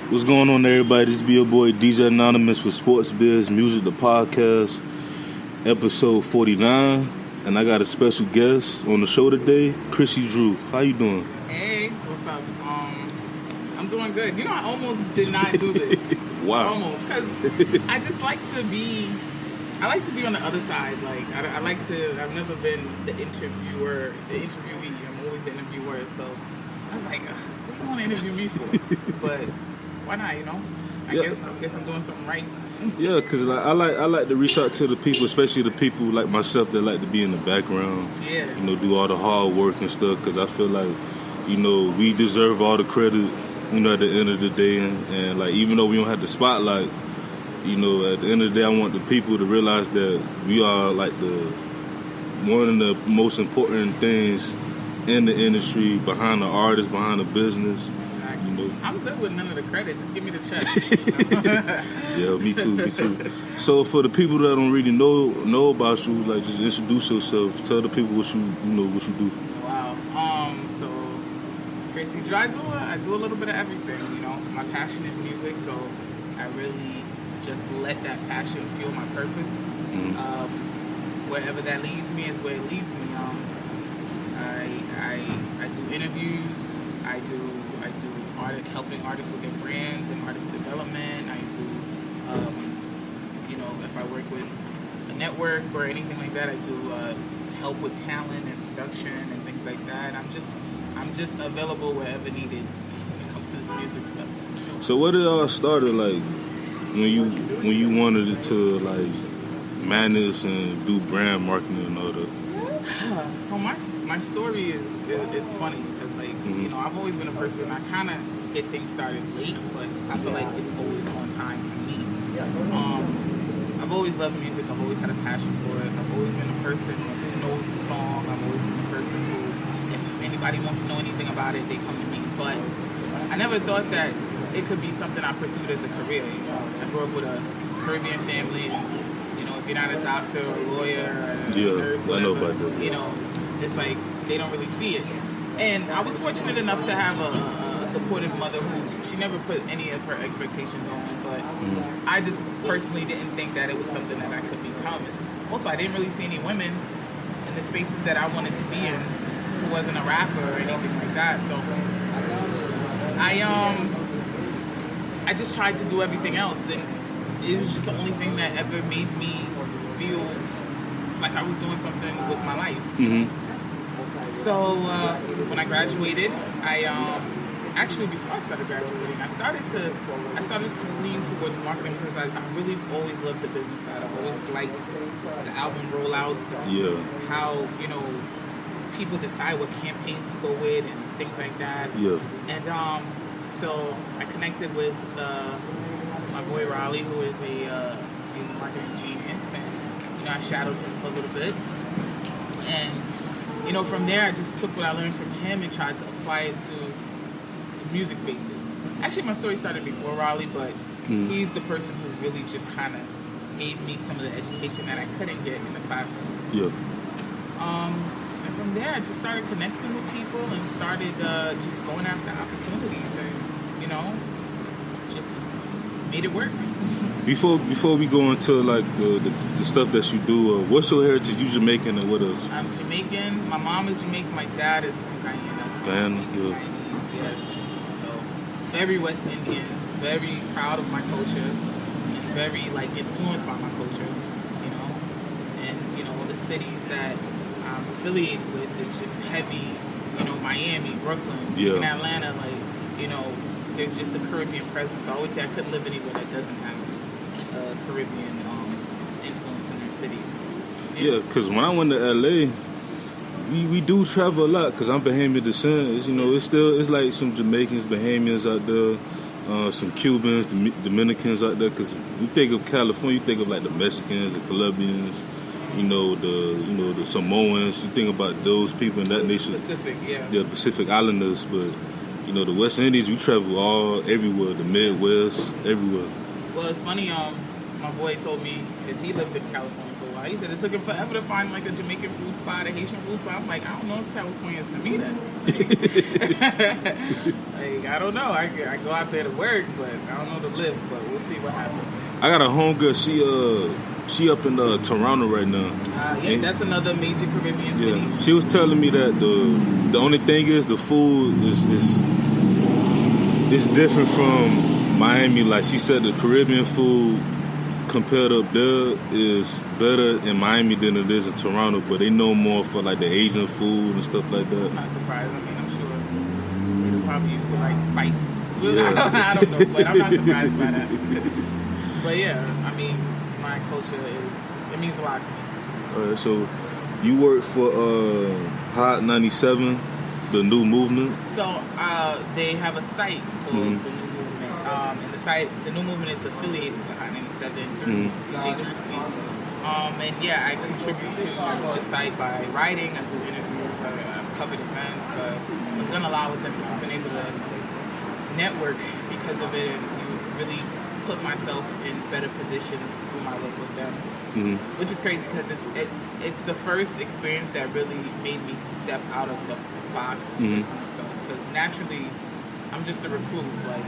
What's going on, everybody? This be your boy DJ Anonymous for Sportsbizmusic, the podcast, episode 49. And I got a special guest on the show today, Chrissy Dru. How you doing? Hey, what's up? I'm doing good. You know, I almost did not do this. Wow. Almost, because I just like to be. I like to be on the other side. Like I like to. I've never been the interviewer, the interviewee. I'm always the interviewer. So I was like, what do you want to interview me for? But why not? You know, I guess I'm doing something right. Yeah, because I like to reach out to the people, especially the people like myself that like to be in the background. Yeah. You know, do all the hard work and stuff. Because I feel like, you know, we deserve all the credit. You know, at the end of the day, and like even though we don't have the spotlight, you know, at the end of the day, I want the people to realize that we are like one of the most important things in the industry, behind the artist, behind the business. You know, I'm good with none of the credit. Just give me the check. Yeah, me too. So for the people that don't really know about you, like just introduce yourself. Tell the people what you do. Wow. So Chrissy Dru, I do a little bit of everything. You know, my passion is music, so I really just let that passion fuel my purpose. Mm-hmm. Wherever that leads me is where it leads me. I do interviews. I do helping artists with their brands and artist development. I do, you know, if I work with a network or anything like that, I do help with talent and production and things like that. I'm just available wherever needed when it comes to this music stuff. So what it all started like when you wanted it to like manage and do brand marketing and all that? So my story it's funny because like you know, I've always been a person, I kind of get things started late, but I feel like it's always on time for me. I've always loved music. I've always had a passion for it. I've always been a person who knows the song. I've always been a person who, if anybody wants to know anything about it, they come to me. But I never thought that it could be something I pursued as a career. You know, I grew up with a Caribbean family. You know, if you're not a doctor or a lawyer or a nurse, whatever, I know about that. You know, it's like they don't really see it. And I was fortunate enough to have a supportive mother who she never put any of her expectations on me, but I just personally didn't think that it was something that I could become. Also, I didn't really see any women in the spaces that I wanted to be in who wasn't a rapper or anything like that. So I just tried to do everything else, and it was just the only thing that ever made me feel like I was doing something with my life. Mm-hmm. So when I graduated, actually before I started graduating, I started to lean towards marketing because I really always loved the business side. I've always liked the album rollouts and how, you know, people decide what campaigns to go with and things like that. Yeah. And so I connected with my boy Raleigh, who is he's a marketing genius, and you know, I shadowed him for a little bit, and you know, from there I just took what I learned from him and tried to apply it to music spaces. Actually, my story started before Raleigh, but he's the person who really just kind of gave me some of the education that I couldn't get in the classroom. Yeah. And from there, I just started connecting with people and started just going after opportunities, and you know, just made it work. Before we go into like the stuff that you do, what's your heritage? You Jamaican and what else? I'm Jamaican. My mom is Jamaican. My dad is from Guyana. So Guyana, yes. So very West Indian. Very proud of my culture, and very like influenced by my culture. You know, and you know, the cities that I'm affiliated with, it's just heavy. You know, Miami, Brooklyn, even Atlanta. Like, you know, there's just a Caribbean presence. I always say I couldn't live anywhere that doesn't have Caribbean influence in their cities. Yeah, because when I went to LA, we do travel a lot because I'm Bahamian descent. It's, you know, it's like some Jamaicans, Bahamians out there, some Cubans, Dominicans out there. Because you think of California, you think of like the Mexicans, the Colombians, you know, the Samoans. You think about those people in that nation. Pacific, yeah, Pacific Islanders, but. You know, the West Indies, we travel everywhere, the Midwest, everywhere. Well, it's funny, my boy told me, because he lived in California for a while, he said it took him forever to find like a Jamaican food spot, a Haitian food spot. I'm like, I don't know if California is for me then. Like, I don't know. I go out there to work, but I don't know to live. But we'll see what happens. I got a homegirl. She up in Toronto right now. Yeah, that's another major Caribbean city. Yeah, she was telling me that the only thing is the food is different from Miami. Like she said, the Caribbean food compared up there is better in Miami than it is in Toronto. But they know more for like the Asian food and stuff like that. I'm not surprised. I mean, I'm sure they probably use the right spice. Yeah. I don't know, but I'm not surprised by that. But yeah, I mean, my culture it means a lot to me. Alright, so you work for Hot 97, the New Movement. So they have a site called the New Movement, and the New Movement is affiliated with Hot 97 through DJ Drewski. And yeah, I contribute to the site by writing. I do interviews. I've covered events. I've done a lot with them. I've been able to network because of it, and really put myself in better positions through my work with them, which is crazy because it's the first experience that really made me step out of the box with myself. Because naturally, I'm just a recluse. Like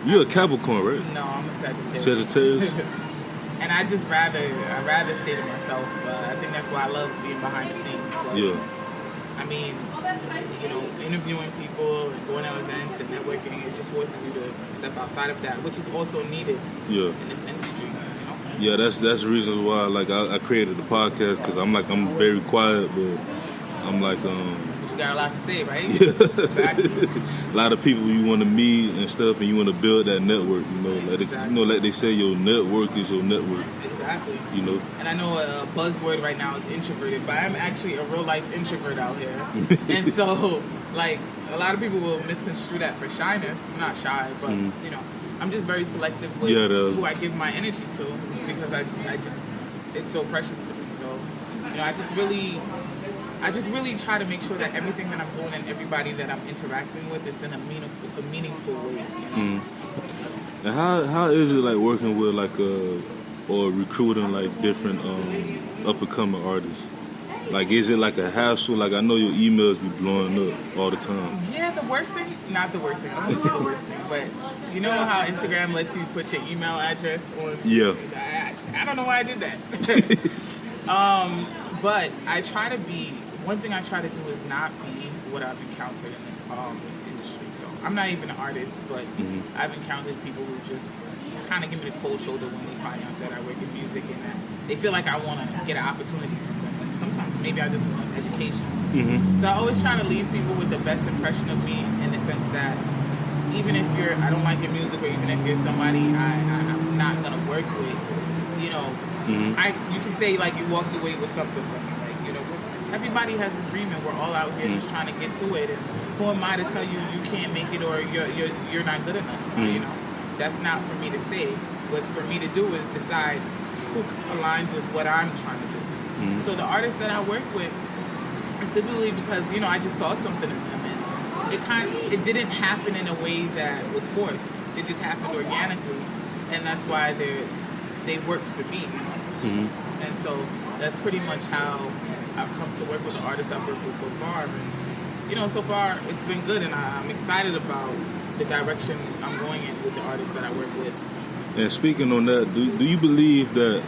you're a Capricorn, right? No, I'm a Sagittarius. Sagittarius. And I rather stay to myself. I think that's why I love being behind the scenes. But, yeah. I mean, interviewing people and going to events and networking, it just forces you to step outside of that, which is also needed in this industry. Yeah, that's the reason why I created the podcast, because I'm very quiet, but I'm like But you got a lot to say, right? Yeah. Exactly. A lot of people you want to meet and stuff, and you want to build that network. Like they say, your network is your network. Exactly. And I know a buzzword right now is introverted, but I'm actually a real life introvert out here. And so, like, a lot of people will misconstrue that for shyness. I'm not shy, but I'm just very selective with who I give my energy to, because I just it's so precious to me. So, I just really try to make sure that everything that I'm doing and everybody that I'm interacting with, it's in a meaningful way. And how is it like working with or recruiting like different up and coming artists? Like, is it like a hassle? Like, I know your emails be blowing up all the time. Yeah, not the worst thing. I don't want to say the worst thing, but you know how Instagram lets you put your email address on? Yeah. I don't know why I did that. But one thing I try to do is not be what I've encountered in this industry. So I'm not even an artist, but I've encountered people who just kind of give me the cold shoulder when they find out that I work in music, and that they feel like I want to get an opportunity from them. And sometimes maybe I just want education. So I always try to leave people with the best impression of me, in the sense that even if I don't like your music, or even if you're somebody I'm not going to work with, you can say like you walked away with something from me. Everybody has a dream, and we're all out here just trying to get to it. And who am I to tell you you can't make it, or you're not good enough? That's not for me to say. What's for me to do is decide who aligns with what I'm trying to do. So the artists that I work with, specifically because I just saw something in them, and it didn't happen in a way that was forced. It just happened organically, and that's why they work for me. And so that's pretty much how I've come to work with the artists I've worked with so far. And, so far it's been good, and I'm excited about the direction I'm going in with the artists that I work with. And speaking on that, do you believe that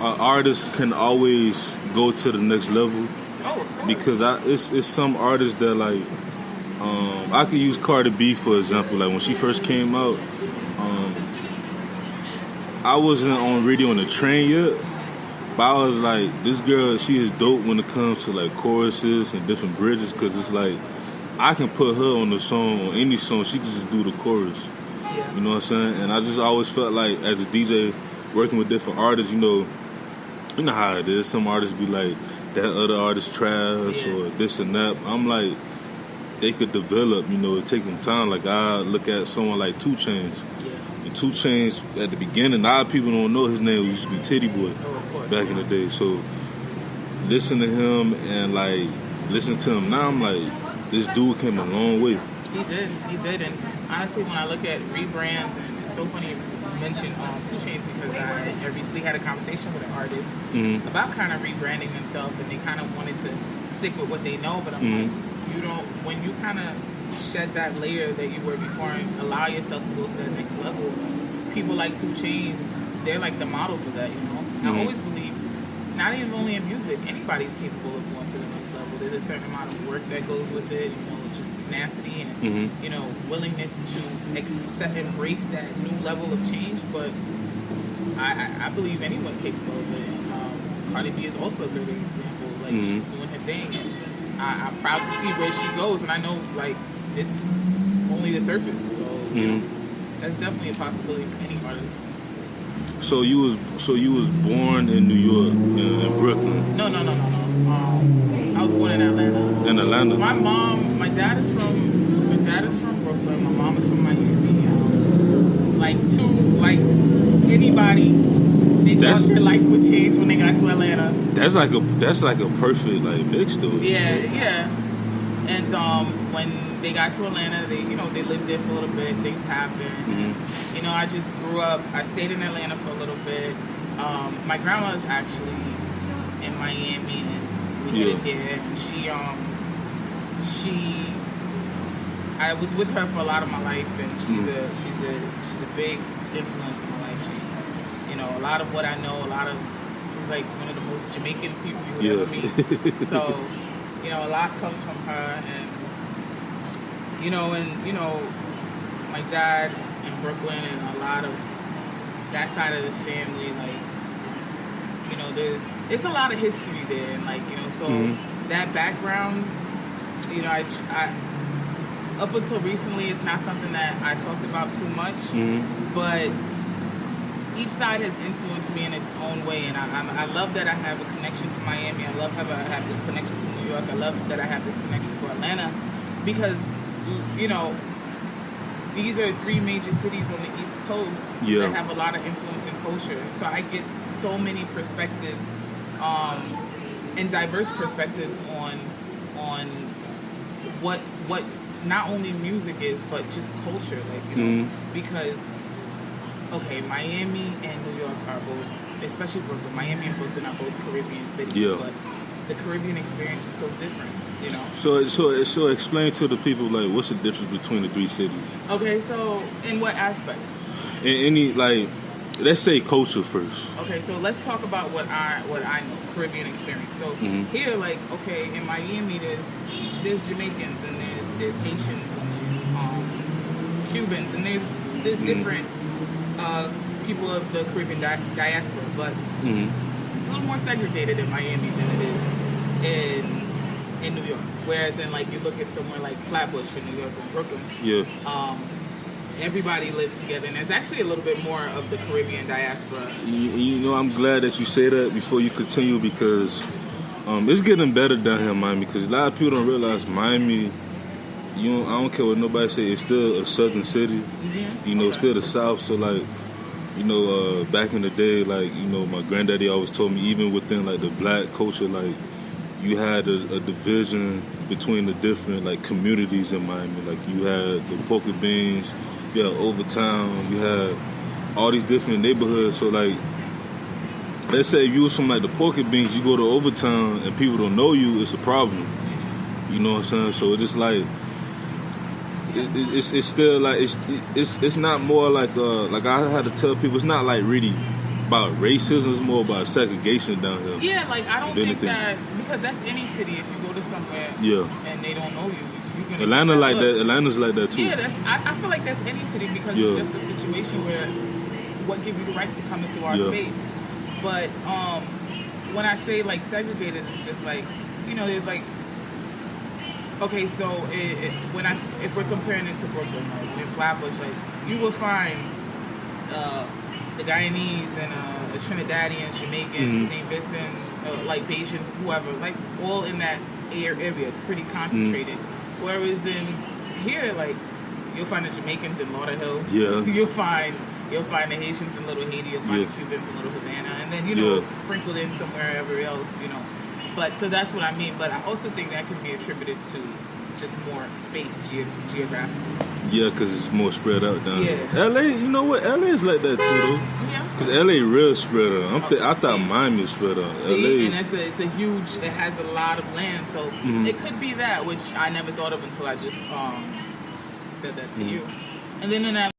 artists can always go to the next level? Oh, of course. Because it's some artists that like, I could use Cardi B for example. Like when she first came out, I wasn't on radio on the train yet. But I was like, this girl, she is dope when it comes to like choruses and different bridges, because it's like, I can put her on the song, on any song, she can just do the chorus. Yeah. You know what I'm saying? And I just always felt like, as a DJ, working with different artists, you know how it is. Some artists be like, that other artist trash or this and that. I'm like, they could develop, it take them time. Like, I look at someone like 2 Chainz. And 2 Chainz, at the beginning, a lot of people don't know his name used to be Titty Boy. Back in the day. So listen to him and like listen to him now, I'm like, this dude came a long way. He did. And honestly, when I look at rebrands, and it's so funny you mention 2 Chainz, because I recently had a conversation with an artist about kind of rebranding themselves, and they kind of wanted to stick with what they know, but I'm like, when you kind of shed that layer that you were before and allow yourself to go to that next level. People like 2 Chainz, they're like the model for that, you know. I always believe, not even only in music, anybody's capable of going to the next level. There's a certain amount of work that goes with it, you know, just tenacity and you know, willingness to embrace that new level of change. But I believe anyone's capable of it. And Cardi B is also a great example. Like she's doing her thing, and I'm proud to see where she goes. And I know like it's only the surface, so you know, that's definitely a possibility for any artist. So you was born in New York, in Brooklyn? No. I was born in Atlanta. In Atlanta. My dad is from Brooklyn. My mom is from Miami. Like anybody, they thought their life would change when they got to Atlanta. That's like a perfect like mix though. Yeah. And when they got to Atlanta, they lived there for a little bit. Things happened. You know, I just grew up. I stayed in Atlanta for a little bit. My grandma is actually in Miami, and we headed there. I was with her for a lot of my life, and she's a big influence in my life. She, you know, a lot of what I know, she's like one of the most Jamaican people you would ever meet. So, you know, a lot comes from her, and my dad in Brooklyn, and a lot of that side of the family, like, you know, it's a lot of history there, and like, you know, so that background, you know, I up until recently, it's not something that I talked about too much, but each side has influenced me in its own way, and I love that I have a connection to Miami. I love how I have this connection to New York. I love that I have this connection to Atlanta, because, you know, these are 3 major cities on the East Coast that have a lot of influence in culture. So I get so many perspectives, and diverse perspectives on what not only music is, but just culture. Like, you know, because Miami and New York are both, especially Brooklyn. Miami and Brooklyn are both Caribbean cities, but the Caribbean experience is so different, you know. So explain to the people, like, what's the difference between the 3 cities? Okay, so in what aspect? In any, like, let's say culture first. Okay, so let's talk about what I know, Caribbean experience. So here, like, in Miami, there's Jamaicans, and there's Haitians, and there's Cubans, and there's different people of the Caribbean diaspora, but it's a little more segregated in Miami than it is in New York. Whereas in, like, you look at somewhere like Flatbush in New York or Brooklyn, everybody lives together, and there's actually a little bit more of the Caribbean diaspora. You know, I'm glad that you say that before you continue, because it's getting better down here in Miami, because a lot of people don't realize Miami, I don't care what nobody say, it's still a southern city. You know, still the South. So, like, you know, back in the day, like, you know, my granddaddy always told me, even within, like, the black culture, like, you had a division between the different, like, communities in Miami. Like, you had the Porky Beans, you had Overtown, you had all these different neighborhoods. So, like, let's say if you was from, like, the Porky Beans, you go to Overtown and people don't know you, it's a problem. You know what I'm saying? So it's just like, it's still like, it's not more like I had to tell people, it's not like really about racism, it's more about segregation down here. Yeah, like, I don't think that, because that's any city. If you go to somewhere and they don't know you, you're gonna Atlanta's like that too. Yeah, I feel like that's any city, because it's just a situation where what gives you the right to come into our space. But when I say, like, segregated, it's just like, you know, there's like, okay, so if we're comparing it to Brooklyn, like in Flatbush, like, you will find the Guyanese and the Trinidadians, Jamaicans, St. Vincent, like Bajans, whoever, like, all in that area. It's pretty concentrated. Whereas in here, like, you'll find the Jamaicans in Lauderhill. Yeah. You'll find the Haitians in Little Haiti. You'll find the Cubans in Little Havana, and then, you know, sprinkled in somewhere else, you know. But so that's what I mean. But I also think that can be attributed to just more space geographically. Yeah, because it's more spread out down here. LA, you know what? LA is like that too, though. Yeah. Because LA real spread out. I thought Miami was spread out. See, and it's a huge. It has a lot of land, so it could be that, which I never thought of until I just said that to you. And then in that